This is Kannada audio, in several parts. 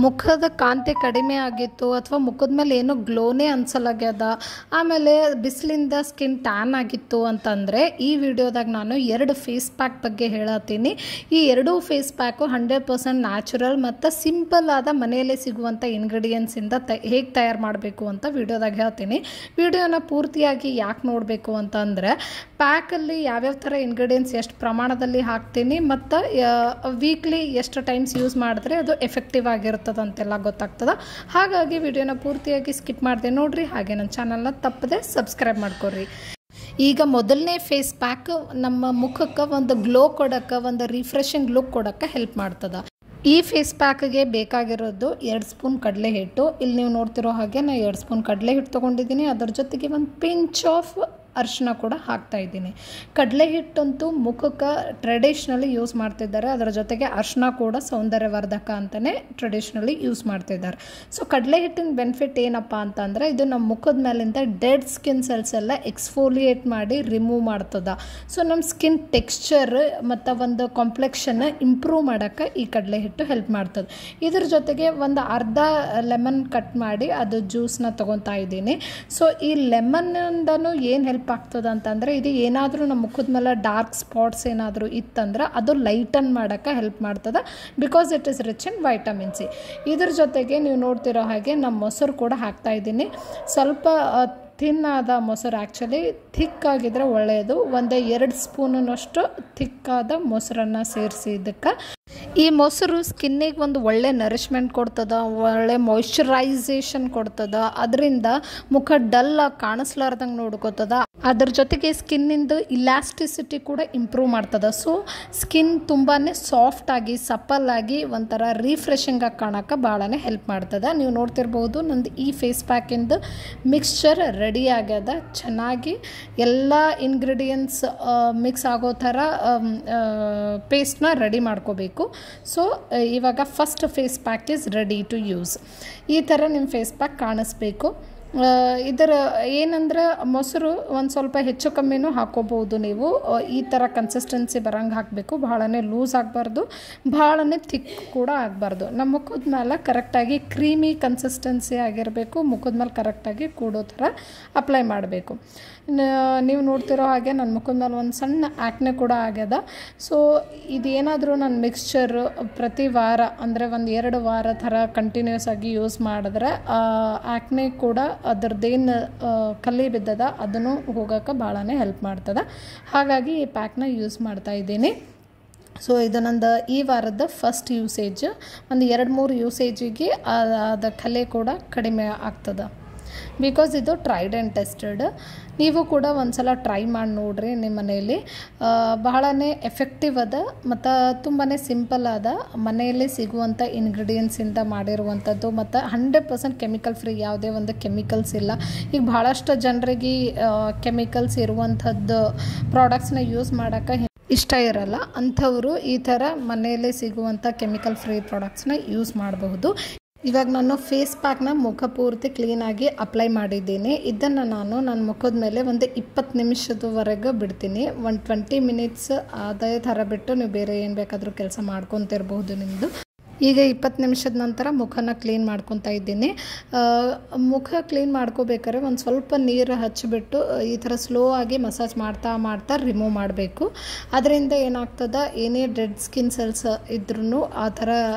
ಮುಖದ ಕಾಂತಿ ಕಡಿಮೆ ಆಗಿತ್ತು ಅಥವಾ ಮುಖದ ಮೇಲೆ ಏನೋ ಗ್ಲೋನೇ ಅನ್ಸಲಾಗ್ಯದ, ಆಮೇಲೆ ಬಿಸಿಲಿಂದ ಸ್ಕಿನ್ ಟ್ಯಾನ್ ಆಗಿತ್ತು ಅಂತಂದರೆ ಈ ವಿಡಿಯೋದಾಗ ನಾನು 2 ಫೇಸ್ ಪ್ಯಾಕ್ ಬಗ್ಗೆ ಹೇಳತ್ತೀನಿ. ಈ 2 ಫೇಸ್ ಪ್ಯಾಕು 100% ನ್ಯಾಚುರಲ್ ಮತ್ತು ಸಿಂಪಲ್ ಆದ ಮನೆಯಲ್ಲೇ ಸಿಗುವಂಥ ಇಂಗ್ರೀಡಿಯೆಂಟ್ಸಿಂದ ಹೇಗೆ ತಯಾರು ಮಾಡಬೇಕು ಅಂತ ವಿಡಿಯೋದಾಗ ಹೇಳ್ತೀನಿ. ವಿಡಿಯೋನ ಪೂರ್ತಿಯಾಗಿ ಯಾಕೆ ನೋಡಬೇಕು ಅಂತಂದರೆ ಪ್ಯಾಕಲ್ಲಿ ಯಾವ್ಯಾವ ಥರ ಇಂಗ್ರೀಡಿಯೆಂಟ್ಸ್ ಎಷ್ಟು ಪ್ರಮಾಣದಲ್ಲಿ ಹಾಕ್ತೀನಿ ಮತ್ತು ವೀಕ್ಲಿ ಎಷ್ಟು ಟೈಮ್ಸ್ ಯೂಸ್ ಮಾಡಿದ್ರೆ ಅದು ಎಫೆಕ್ಟಿವ್ ಆಗಿರ್ತದಂತೆಲ್ಲ ಗೊತ್ತಾಗ್ತದೆ. ಹಾಗಾಗಿ ವಿಡಿಯೋನ ಪೂರ್ತಿಯಾಗಿ ಸ್ಕಿಪ್ ಮಾಡಿದೆ ನೋಡ್ರಿ. ಹಾಗೆ ನನ್ನ ಚಾನಲ್ನ ತಪ್ಪದೆ ಸಬ್ಸ್ಕ್ರೈಬ್ ಮಾಡ್ಕೊಡ್ರಿ. ಈಗ ಮೊದಲನೇ ಫೇಸ್ ಪ್ಯಾಕ್ ನಮ್ಮ ಮುಖಕ್ಕೆ ಒಂದು ಗ್ಲೋ ಕೊಡೋಕ್ಕೆ, ಒಂದು ರಿಫ್ರೆಶಿಂಗ್ ಲುಕ್ ಕೊಡೋಕ್ಕೆ ಹೆಲ್ಪ್ ಮಾಡ್ತದೆ. ಈ ಫೇಸ್ ಪ್ಯಾಕ್ಗೆ ಬೇಕಾಗಿರೋದು 2 ಸ್ಪೂನ್ ಕಡಲೆ ಹಿಟ್ಟು. ಇಲ್ಲಿ ನೀವು ನೋಡ್ತಿರೋ ಹಾಗೆ ನಾನು 2 ಸ್ಪೂನ್ ಕಡಲೆ ಹಿಟ್ಟು ತೊಗೊಂಡಿದ್ದೀನಿ. ಅದರ ಜೊತೆಗೆ ಒಂದು ಪಿಂಚ್ ಆಫ್ ಅರಿಶಿನ ಕೂಡ ಹಾಕ್ತಾ ಇದ್ದೀನಿ. ಕಡಲೆ ಹಿಟ್ಟಂತೂ ಮುಖಕ್ಕೆ ಟ್ರೆಡಿಷ್ನಲಿ ಯೂಸ್ ಮಾಡ್ತಿದ್ದಾರೆ. ಅದರ ಜೊತೆಗೆ ಅರಿಶಿನ ಕೂಡ ಸೌಂದರ್ಯವರ್ಧಕ ಅಂತಲೇ ಟ್ರೆಡಿಷ್ನಲಿ ಯೂಸ್ ಮಾಡ್ತಿದ್ದಾರೆ. ಸೊ ಕಡಲೆ ಹಿಟ್ಟಿನ ಬೆನಿಫಿಟ್ ಏನಪ್ಪ ಅಂತಂದರೆ ಇದು ನಮ್ಮ ಮುಖದ ಮೇಲಿಂದ ಡೆಡ್ ಸ್ಕಿನ್ ಸೆಲ್ಸ್ ಎಲ್ಲ ಎಕ್ಸ್ಫೋಲಿಯೇಟ್ ಮಾಡಿ ರಿಮೂವ್ ಮಾಡ್ತದೆ. ಸೊ ನಮ್ಮ ಸ್ಕಿನ್ ಟೆಕ್ಸ್ಚರ್ ಮತ್ತು ಒಂದು ಕಾಂಪ್ಲೆಕ್ಷನ್ ಇಂಪ್ರೂವ್ ಮಾಡೋಕ್ಕೆ ಈ ಕಡಲೆ ಹಿಟ್ಟು ಹೆಲ್ಪ್ ಮಾಡ್ತದೆ. ಇದ್ರ ಜೊತೆಗೆ ಒಂದು ಅರ್ಧ ಲೆಮನ್ ಕಟ್ ಮಾಡಿ ಅದು ಜ್ಯೂಸನ್ನ ತೊಗೊತಾ ಇದ್ದೀನಿ. ಸೊ ಈ ಲೆಮನ್ನಿಂದನೂ ಏನು ಹೆಲ್ಪ್ ಆಗ್ತದೆ ಅಂತಂದರೆ ಇದು ಏನಾದರೂ ನಮ್ಮ ಮುಖದ ಮೇಲೆ ಡಾರ್ಕ್ ಸ್ಪಾಟ್ಸ್ ಏನಾದರೂ ಇತ್ತಂದ್ರೆ ಅದು ಲೈಟನ್ ಮಾಡೋಕ್ಕೆ ಹೆಲ್ಪ್ ಮಾಡ್ತದೆ. Because it is rich in vitamin C. ಇದ್ರ ಜೊತೆಗೆ ನೀವು ನೋಡ್ತಿರೋ ಹಾಗೆ ನಮ್ಮ ಮೊಸರು ಕೂಡ ಹಾಕ್ತಾ ಇದ್ದೀನಿ. ಸ್ವಲ್ಪ ಥಿನ್ನಾದ ಮೊಸರು, ಆ್ಯಕ್ಚುಲಿ ಥಿಕ್ಕಾಗಿದ್ದರೆ ಒಳ್ಳೆಯದು. ಒಂದು 2 ಸ್ಪೂನಷ್ಟು ಥಿಕ್ಕಾದ ಮೊಸರನ್ನು ಸೇರಿಸಿ ಇದಕ್ಕೆ. ಈ ಮೊಸರು ಸ್ಕಿನ್ನಿಗೆ ಒಂದು ಒಳ್ಳೆ ನರಿಶ್ಮೆಂಟ್ ಕೊಡ್ತದೆ, ಒಳ್ಳೆ ಮಾಯ್ಶ್ಚರೈಸೇಷನ್ ಕೊಡ್ತದೆ. ಅದರಿಂದ ಮುಖ ಡಲ್ ಆಗಿ ಕಾಣಿಸ್ಲಾರ್ದಂಗೆ ನೋಡ್ಕೋತದ. ಅದ್ರ ಜೊತೆಗೆ ಸ್ಕಿನ್ನಿಂದು ಇಲಾಸ್ಟಿಸಿಟಿ ಕೂಡ ಇಂಪ್ರೂವ್ ಮಾಡ್ತದೆ. ಸೊ ಸ್ಕಿನ್ ತುಂಬಾ ಸಾಫ್ಟಾಗಿ ಸಪ್ಪಲಾಗಿ ಒಂಥರ ರಿಫ್ರೆಶಿಂಗ್ ಆಗಿ ಕಾಣೋಕ್ಕೆ ಭಾಳನೇ ಹೆಲ್ಪ್ ಮಾಡ್ತದೆ. ನೀವು ನೋಡ್ತಿರ್ಬೋದು ನಂದು ಈ ಫೇಸ್ ಪ್ಯಾಕಿಂದು ಮಿಕ್ಸ್ಚರ್ ರೆಡಿ ಆಗ್ಯದ. ಚೆನ್ನಾಗಿ ಎಲ್ಲ ಇಂಗ್ರೀಡಿಯೆಂಟ್ಸ್ ಮಿಕ್ಸ್ ಆಗೋ ಥರ ಪೇಸ್ಟ್ನ ರೆಡಿ ಮಾಡ್ಕೋಬೇಕು. ಸೊ ಇವಾಗ first face pack is ready to use. ಈ ಥರ ನಿಮ್ಮ ಫೇಸ್ ಪ್ಯಾಕ್ ಕಾಣಿಸ್ಬೇಕು. ಇದರ ಏನಂದ್ರೆ ಮೊಸರು ಒಂದು ಸ್ವಲ್ಪ ಹೆಚ್ಚು ಕಮ್ಮಿನೂ ಹಾಕೋಬೋದು ನೀವು. ಈ ಥರ ಕನ್ಸಿಸ್ಟೆನ್ಸಿ ಬರೋಂಗೆ ಹಾಕಬೇಕು. ಭಾಳನೇ ಲೂಸ್ ಆಗಬಾರ್ದು, ಭಾಳನೇ ಥಿಕ್ ಕೂಡ ಆಗಬಾರ್ದು. ನಮ್ಮ ಮುಖದ ಮೇಲೆ ಕರೆಕ್ಟಾಗಿ ಕ್ರೀಮಿ ಕನ್ಸಿಸ್ಟೆನ್ಸಿ ಆಗಿರಬೇಕು. ಮುಖದ ಮೇಲೆ ಕರೆಕ್ಟಾಗಿ ಕೂಡೋ ಥರ ಅಪ್ಲೈ ಮಾಡಬೇಕು. ನೀವು ನೋಡ್ತಿರೋ ಹಾಗೆ ನನ್ನ ಮುಖದ ಮೇಲೆ ಒಂದು ಸಣ್ಣ ಆ್ಯಕ್ನೆ ಕೂಡ ಆಗ್ಯದ. ಸೊ ಇದೇನಾದರೂ ನನ್ನ ಮಿಕ್ಸ್ಚರ್ ಪ್ರತಿ ವಾರ ಅಂದರೆ ಒಂದು 2 ವಾರ ಥರ ಕಂಟಿನ್ಯೂಸ್ ಆಗಿ ಯೂಸ್ ಮಾಡಿದ್ರೆ ಆ್ಯಕ್ನೆ ಕೂಡ ಅದರದ್ದೇನು ಕಲಿ ಬಿದ್ದದ ಅದನ್ನು ಹೋಗೋಕ್ಕೆ ಭಾಳನೇ ಹೆಲ್ಪ್ ಮಾಡ್ತದೆ. ಹಾಗಾಗಿ ಈ ಪ್ಯಾಕ್ನ ಯೂಸ್ ಮಾಡ್ತಾ ಇದ್ದೀನಿ. ಸೊ ಇದು ನಂದು ಈ ವಾರದ ಫಸ್ಟ್ ಯೂಸೇಜ್. ಒಂದು 2-3 ಯೂಸೇಜಿಗೆ ಅದು ಕಲೆ ಕೂಡ ಕಡಿಮೆ ಆಗ್ತದೆ. ಬಿಕಾಸ್ ಇದು ಟ್ರೈಡ್ ಆ್ಯಂಡ್ ಟೆಸ್ಟೆಡ್. ನೀವು ಕೂಡ ಒಂದು ಸಲ ಟ್ರೈ ಮಾಡಿ ನೋಡಿರಿ ನಿಮ್ಮ ಮನೆಯಲ್ಲಿ. ಬಹಳನೇ ಎಫೆಕ್ಟಿವ್ ಅದ ಮತ್ತು ತುಂಬಾ ಸಿಂಪಲ್ ಆದ, ಮನೆಯಲ್ಲೇ ಸಿಗುವಂಥ ಇಂಗ್ರೀಡಿಯೆಂಟ್ಸಿಂದ ಮಾಡಿರುವಂಥದ್ದು ಮತ್ತು 100% ಕೆಮಿಕಲ್ ಫ್ರೀ. ಯಾವುದೇ ಒಂದು ಕೆಮಿಕಲ್ಸ್ ಇಲ್ಲ. ಈಗ ಭಾಳಷ್ಟು ಜನರಿಗೆ ಕೆಮಿಕಲ್ಸ್ ಇರುವಂಥದ್ದು ಪ್ರಾಡಕ್ಟ್ಸ್ನ ಯೂಸ್ ಮಾಡೋಕ್ಕೆ ಇಷ್ಟ ಇರಲ್ಲ. ಅಂಥವರು ಈ ಥರ ಮನೆಯಲ್ಲೇ ಸಿಗುವಂಥ ಕೆಮಿಕಲ್ ಫ್ರೀ ಪ್ರಾಡಕ್ಟ್ಸ್ನ ಯೂಸ್ ಮಾಡಬಹುದು. ಇವಾಗ ನಾನು ಫೇಸ್ ಪ್ಯಾಕ್ನ ಮುಖ ಪೂರ್ತಿ ಕ್ಲೀನಾಗಿ ಅಪ್ಲೈ ಮಾಡಿದ್ದೀನಿ. ಇದನ್ನು ನಾನು ನನ್ನ ಮುಖದ ಮೇಲೆ ಒಂದು 20 ನಿಮಿಷದವರೆಗೆ ಬಿಡ್ತೀನಿ. ಒಂದು 20 ಮಿನಿಟ್ಸ್ ಅದೇ ಥರ ಬಿಟ್ಟು ನೀವು ಬೇರೆ ಏನು ಬೇಕಾದರೂ ಕೆಲಸ ಮಾಡ್ಕೊತಿರ್ಬೋದು ನಿಮ್ಮದು. ಈಗ 20 ನಿಮಿಷದ ನಂತರ ಮುಖನ ಕ್ಲೀನ್ ಮಾಡ್ಕೊತಾ ಇದ್ದೀನಿ. ಮುಖ ಕ್ಲೀನ್ ಮಾಡ್ಕೋಬೇಕಾದ್ರೆ ಒಂದು ಸ್ವಲ್ಪ ನೀರು ಹಚ್ಚಿಬಿಟ್ಟು ಈ ಥರ ಸ್ಲೋ ಆಗಿ ಮಸಾಜ್ ಮಾಡ್ತಾ ರಿಮೂವ್ ಮಾಡಬೇಕು. ಅದರಿಂದ ಏನಾಗ್ತದೆ, ಏನೇ ಡೆಡ್ ಸ್ಕಿನ್ ಸೆಲ್ಸ್ ಇದ್ರೂ ಆ ಥರ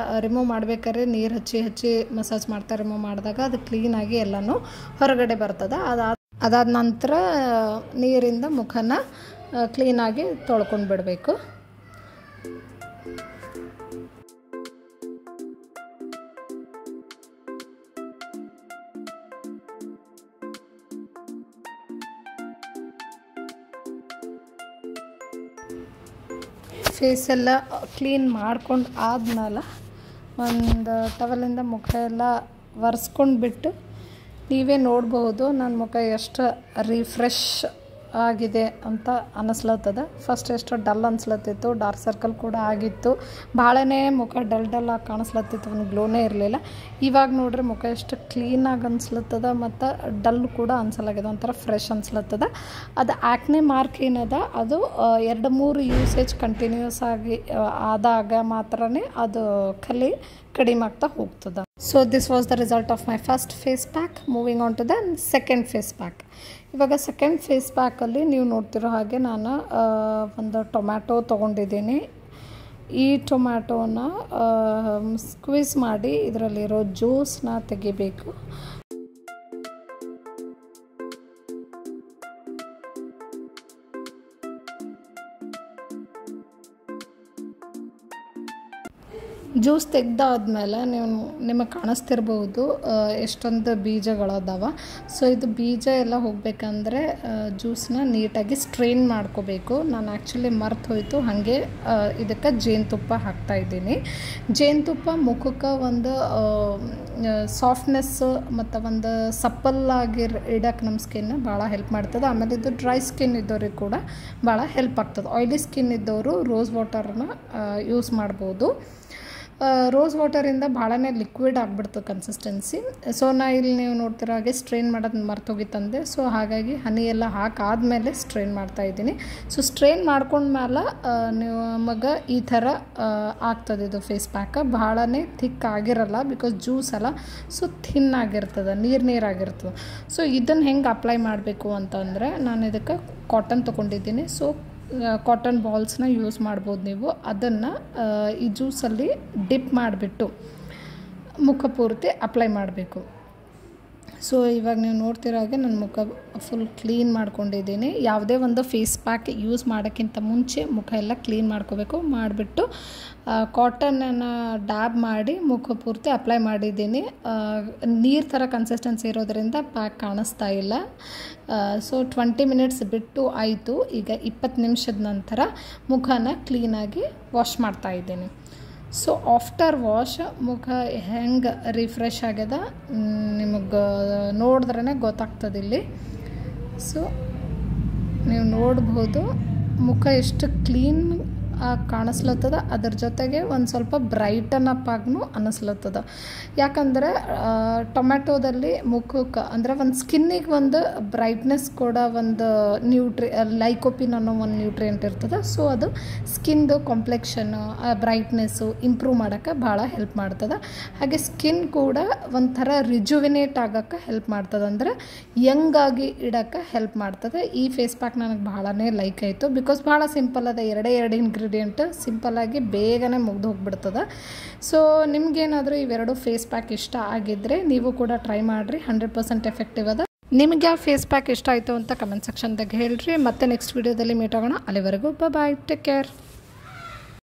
ರಿಮೂವ್ ಮಾಡಬೇಕಾದ್ರೆ ನೀರು ಹಚ್ಚಿ ಮಸಾಜ್ ಮಾಡ್ತಾ ರಿಮೂವ್ ಮಾಡಿದಾಗ ಅದು ಕ್ಲೀನಾಗಿ ಎಲ್ಲನೂ ಹೊರಗಡೆ ಬರ್ತದೆ. ಅದಾದ ನಂತರ ನೀರಿಂದ ಮುಖನ ಕ್ಲೀನಾಗಿ ತೊಳ್ಕೊಂಡು ಬಿಡಬೇಕು. ಫೇಸೆಲ್ಲ ಕ್ಲೀನ್ ಮಾಡ್ಕೊಂಡು ಆದಮೇಲೆ ಒಂದು ಟವಲಿಂದ ಮುಖ ಎಲ್ಲ ಒರೆಸ್ಕೊಂಡು ಬಿಟ್ಟು ನೀವೇ ನೋಡಬಹುದು ನನ್ನ ಮುಖ ಎಷ್ಟು ರಿಫ್ರೆಶ್ ಆಗಿದೆ ಅಂತ ಅನ್ನಿಸ್ಲತ್ತದ. ಫಸ್ಟ್ ಎಷ್ಟು ಡಲ್ ಅನ್ಸ್ಲತ್ತಿತ್ತು, ಡಾರ್ಕ್ ಸರ್ಕಲ್ ಕೂಡ ಆಗಿತ್ತು, ಭಾಳನೇ ಮುಖ ಡಲ್ ಆಗಿ ಕಾಣಿಸ್ಲತ್ತಿತ್ತು, ಒಂದು ಗ್ಲೋನೇ ಇರಲಿಲ್ಲ. ಇವಾಗ ನೋಡ್ರಿ ಮುಖ ಎಷ್ಟು ಕ್ಲೀನಾಗಿ ಅನ್ಸ್ಲತ್ತದ ಮತ್ತು ಡಲ್ ಕೂಡ ಅನ್ಸಲಾಗಿದೆ, ಒಂಥರ ಫ್ರೆಶ್ ಅನ್ಸ್ಲತ್ತದ. ಅದು ಆ್ಯಕ್ನೆ ಮಾರ್ಕ್ ಏನದ ಅದು 2-3 ಯೂಸೇಜ್ ಕಂಟಿನ್ಯೂಸ್ ಆಗಿ ಆದಾಗ ಮಾತ್ರನೇ ಅದು ಕಲೆ ಕಡಿಮೆ ಆಗ್ತಾ ಹೋಗ್ತದೆ. So this was the result of my first face pack. Moving on to the second face pack. ಇವಾಗ ಸೆಕೆಂಡ್ ಫೇಸ್ ಪ್ಯಾಕಲ್ಲಿ ನೀವು ನೋಡ್ತಿರೋ ಹಾಗೆ ನಾನು ಒಂದು ಟೊಮ್ಯಾಟೊ ತೊಗೊಂಡಿದ್ದೀನಿ. ಈ ಟೊಮ್ಯಾಟೋನ ಸ್ಕ್ವೀಸ್ ಮಾಡಿ ಇದರಲ್ಲಿರೋ ಜ್ಯೂಸನ್ನ ತೆಗಿಬೇಕು. ಜ್ಯೂಸ್ ತೆಗ್ದಾದ್ಮೇಲೆ ನಿಮಗೆ ಕಾಣಿಸ್ತಿರ್ಬೋದು ಎಷ್ಟೊಂದು ಬೀಜಗಳದಾವ. ಸೊ ಇದು ಬೀಜ ಎಲ್ಲ ಹೋಗಬೇಕಂದ್ರೆ ಜ್ಯೂಸನ್ನ ನೀಟಾಗಿ ಸ್ಟ್ರೈನ್ ಮಾಡ್ಕೋಬೇಕು. ನಾನು ಆ್ಯಕ್ಚುಲಿ ಮರ್ತು ಹೋಯಿತು, ಹಾಗೆ ಇದಕ್ಕೆ ಜೇನುತುಪ್ಪ ಹಾಕ್ತಾಯಿದ್ದೀನಿ. ಜೇನುತುಪ್ಪ ಮುಖಕ್ಕೆ ಒಂದು ಸಾಫ್ಟ್ನೆಸ್ಸು ಮತ್ತು ಒಂದು ಸಪ್ಪಲ್ಲಾಗಿ ಇಡೋಕ್ಕೆ ನಮ್ಮ ಸ್ಕಿನ್ನ ಭಾಳ ಹೆಲ್ಪ್ ಮಾಡ್ತದೆ. ಆಮೇಲೆ ಇದು ಡ್ರೈ ಸ್ಕಿನ್ ಇದ್ದವ್ರಿಗೆ ಕೂಡ ಭಾಳ ಹೆಲ್ಪ್ ಆಗ್ತದೆ. ಆಯ್ಲಿ ಸ್ಕಿನ್ ಇದ್ದವರು ರೋಸ್ ವಾಟರ್ನ ಯೂಸ್ ಮಾಡ್ಬೋದು. ರೋಸ್ ವಾಟರಿಂದ ಭಾಳನೇ ಲಿಕ್ವಿಡ್ ಆಗಿಬಿಡ್ತು ಕನ್ಸಿಸ್ಟೆನ್ಸಿ. ಸೊ ಇಲ್ಲಿ ನೀವು ನೋಡ್ತಿರೋ ಹಾಗೆ ಸ್ಟ್ರೈನ್ ಮಾಡೋದು ಮರ್ತೋಗಿತ್ತಂದೆ. ಸೊ ಹಾಗಾಗಿ ಹನಿ ಎಲ್ಲ ಹಾಕಾದ್ಮೇಲೆ ಸ್ಟ್ರೈನ್ ಮಾಡ್ತಾಯಿದ್ದೀನಿ. ಸೊ ಸ್ಟ್ರೈನ್ ಮಾಡ್ಕೊಂಡ್ಮೇಲೆ ನಮಗೆ ಈ ಥರ ಆಗ್ತದೆ ಇದು ಫೇಸ್ ಪ್ಯಾಕ್. ಭಾಳನೇ ಥಿಕ್ ಆಗಿರಲ್ಲ, ಬಿಕಾಸ್ ಜ್ಯೂಸ್ ಅಲ್ಲ, ಸೊ ಥಿನ್ ಆಗಿರ್ತದೆ, ನೀರಾಗಿರ್ತದೆ. ಸೊ ಇದನ್ನು ಹೆಂಗೆ ಅಪ್ಲೈ ಮಾಡಬೇಕು ಅಂತಂದರೆ, ನಾನು ಇದಕ್ಕೆ ಕಾಟನ್ ತೊಗೊಂಡಿದ್ದೀನಿ. ಸೊ ಕಾಟನ್ ಬಾಲ್ಸ್ನ ಯೂಸ್ ಮಾಡ್ಬೋದು ನೀವು. ಅದನ್ನು ಈ ಜ್ಯೂಸಲ್ಲಿ ಡಿಪ್ ಮಾಡಿಬಿಟ್ಟು ಮುಖ ಪೂರ್ತಿ ಅಪ್ಲೈ ಮಾಡಬೇಕು. ಸೊ ಇವಾಗ ನೀವು ನೋಡ್ತಿರೋ ಹಾಗೆ ನನ್ನ ಮುಖ ಫುಲ್ ಕ್ಲೀನ್ ಮಾಡ್ಕೊಂಡಿದ್ದೀನಿ. ಯಾವುದೇ ಒಂದು ಫೇಸ್ ಪ್ಯಾಕ್ ಯೂಸ್ ಮಾಡೋಕ್ಕಿಂತ ಮುಂಚೆ ಮುಖ ಎಲ್ಲ ಕ್ಲೀನ್ ಮಾಡ್ಕೋಬೇಕು. ಮಾಡಿಬಿಟ್ಟು ಕಾಟನನ್ನು ಡ್ಯಾಬ್ ಮಾಡಿ ಮುಖ ಪೂರ್ತಿ ಅಪ್ಲೈ ಮಾಡಿದ್ದೀನಿ. ನೀರು ಥರ ಕನ್ಸಿಸ್ಟೆನ್ಸಿ ಇರೋದರಿಂದ ಪ್ಯಾಕ್ ಕಾಣಿಸ್ತಾ ಇಲ್ಲ. ಸೊ 20 ಮಿನಿಟ್ಸ್ ಬಿಟ್ಟು ಆಯಿತು. ಈಗ 20 ನಿಮಿಷದ ನಂತರ ಮುಖನ ಕ್ಲೀನಾಗಿ ವಾಶ್ ಮಾಡ್ತಾಯಿದ್ದೀನಿ. ಸೊ ಆಫ್ಟರ್ ವಾಶ್ ಮುಖ ಹೆಂಗೆ ರಿಫ್ರೆಶ್ ಆಗ್ಯದ ನಿಮಗೆ ನೋಡಿದ್ರೇ ಗೊತ್ತಾಗ್ತದೆ ಇಲ್ಲಿ. ಸೊ ನೀವು ನೋಡ್ಬೋದು ಮುಖ ಎಷ್ಟು ಕ್ಲೀನ್ ಕಾಣಿಸ್ಲತ್ತದ, ಅದ್ರ ಜೊತೆಗೆ ಒಂದು ಸ್ವಲ್ಪ ಬ್ರೈಟನ್ ಅಪ್ ಆಗೂ ಅನ್ನಿಸ್ಲತ್ತದ. ಯಾಕಂದರೆ ಟೊಮ್ಯಾಟೋದಲ್ಲಿ ಮುಖಕ್ಕೆ ಅಂದರೆ ಒಂದು ಸ್ಕಿನ್ನಿಗೆ ಒಂದು ಬ್ರೈಟ್ನೆಸ್ ಕೊಡೋ ಒಂದು ಲೈಕೋಪಿನ್ ಅನ್ನೋ ಒಂದು ನ್ಯೂಟ್ರಿಯೆಂಟ್ ಇರ್ತದೆ. ಸೊ ಅದು ಸ್ಕಿನ್ದು ಕಾಂಪ್ಲೆಕ್ಷನ್ನು ಬ್ರೈಟ್ನೆಸ್ಸು ಇಂಪ್ರೂವ್ ಮಾಡೋಕ್ಕೆ ಭಾಳ ಹೆಲ್ಪ್ ಮಾಡ್ತದೆ. ಹಾಗೆ ಸ್ಕಿನ್ ಕೂಡ ಒಂಥರ ರಿಜುವಿನೇಟ್ ಆಗೋಕ್ಕೆ ಹೆಲ್ಪ್ ಮಾಡ್ತದೆ, ಅಂದರೆ ಯಂಗಾಗಿ ಇಡೋಕ್ಕೆ ಹೆಲ್ಪ್ ಮಾಡ್ತದೆ. ಈ ಫೇಸ್ ಪ್ಯಾಕ್ ನನಗೆ ಭಾಳನೇ ಲೈಕ್ ಆಯಿತು, ಬಿಕಾಸ್ ಭಾಳ ಸಿಂಪಲ್ ಅದ. ಎರಡೇ ಇಂಗ್ರೀಡಿಯೆಂಟ್ ಸಿಂಪಲ್ಲಾಗಿ ಬೇಗನೆ ಮುಗ್ದು ಹೋಗ್ಬಿಡ್ತದೆ. ಸೊ ನಿಮಗೇನಾದರೂ ಇವೆರಡು ಫೇಸ್ ಪ್ಯಾಕ್ ಇಷ್ಟ ಆಗಿದ್ದರೆ ನೀವು ಕೂಡ ಟ್ರೈ ಮಾಡಿರಿ. 100% ಎಫೆಕ್ಟಿವ್ ಅದ. ನಿಮಗೆ ಯಾವ ಫೇಸ್ ಪ್ಯಾಕ್ ಇಷ್ಟ ಆಯಿತು ಅಂತ ಕಮೆಂಟ್ ಸೆಕ್ಷನ್ದಾಗ ಹೇಳ್ರಿ. ಮತ್ತೆ ನೆಕ್ಸ್ಟ್ ವೀಡಿಯೋದಲ್ಲಿ ಮೀಟ್ ಆಗೋಣ. ಅಲ್ಲಿವರೆಗೂ ಬಾಯ್, ಟೇಕ್ ಕೇರ್.